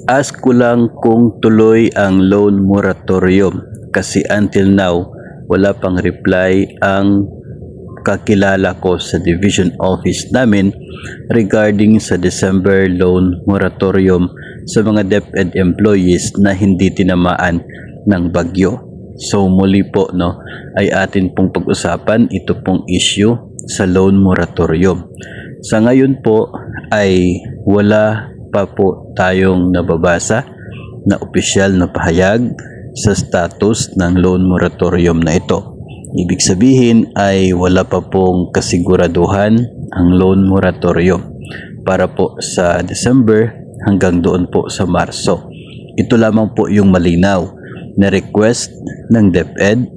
Ask ko lang kung tuloy ang loan moratorium kasi until now wala pang reply ang kakilala ko sa division office namin regarding sa December loan moratorium sa mga DepEd employees na hindi tinamaan ng bagyo. So muli po ay atin pong pag-usapan ito pong issue sa loan moratorium. Sa ngayon po ay wala pa po tayong nababasa na opisyal na pahayag sa status ng loan moratorium na ito. Ibig sabihin ay wala pa pong kasiguraduhan ang loan moratorium para po sa December hanggang doon po sa Marso. Ito lamang po yung malinaw na request ng DepEd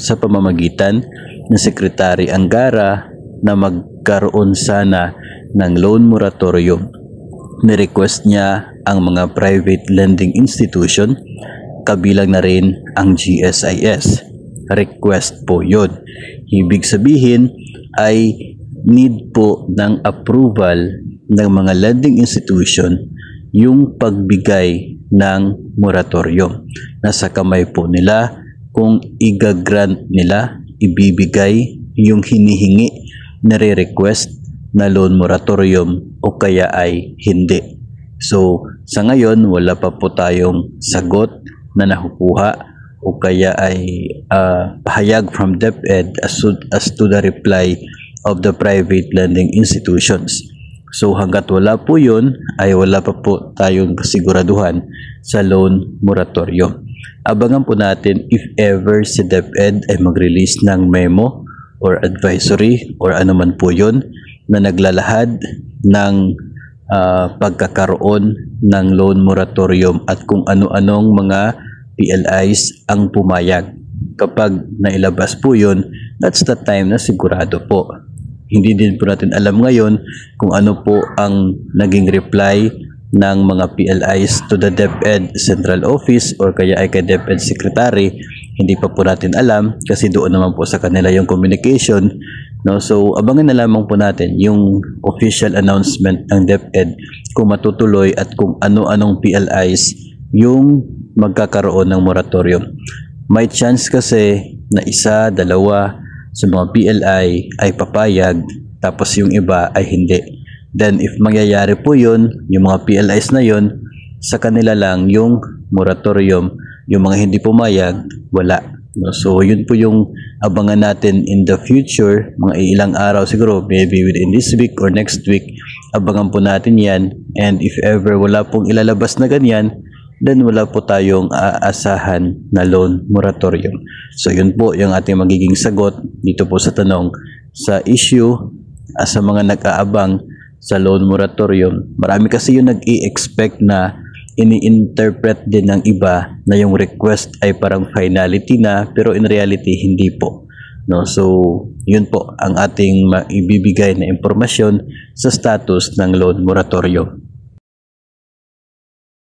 sa pamamagitan ng Secretary Angara na magkaroon sana ng loan moratorium. Ni-request niya ang mga private lending institution, kabilang na rin ang GSIS. Request po yun. Ibig sabihin ay need po ng approval ng mga lending institution yung pagbigay ng moratorium. Nasa kamay po nila kung i-grant nila, ibibigay yung hinihingi, nire-request na loan moratorium o kaya ay hindi. So, sa ngayon, wala pa po tayong sagot na nakukuha o kaya ay pahayag from DepEd as to the reply of the private lending institutions. So, hanggat wala po yun, ay wala pa po tayong kasiguraduhan sa loan moratorium. Abangan po natin if ever si DepEd ay mag-release ng memo or advisory or ano man po yun na naglalahad ng pagkakaroon ng loan moratorium at kung ano-anong mga PLIs ang pumayag. Kapag nailabas po yun, that's the time na sigurado po. Hindi din po natin alam ngayon kung ano po ang naging reply ng mga PLIs to the DepEd Central Office or kaya ay kay DepEd Secretary. Hindi pa po natin alam kasi doon naman po sa kanila yung communication. So, abangan na lamang po natin yung official announcement ng DepEd kung matutuloy at kung ano-anong PLIs yung magkakaroon ng moratorium. May chance kasi na isa, dalawa sa mga PLI ay papayag tapos yung iba ay hindi. Then, if mangyayari po yun, yung mga PLIs na yun, sa kanila lang yung moratorium, yung mga hindi pumayag, wala. So, yun po yung abangan natin in the future, mga ilang araw siguro, maybe within this week or next week, abangan po natin yan. And if ever wala pong ilalabas na ganyan, then wala po tayong aasahan na loan moratorium. So, yun po yung ating magiging sagot dito po sa tanong sa issue sa mga nag-aabang sa loan moratorium. Marami kasi yung nag-i-expect na ini-interpret din ng iba na yung request ay parang finality na pero in reality hindi po. So, yun po ang ating maibibigay na impormasyon sa status ng loan moratorium.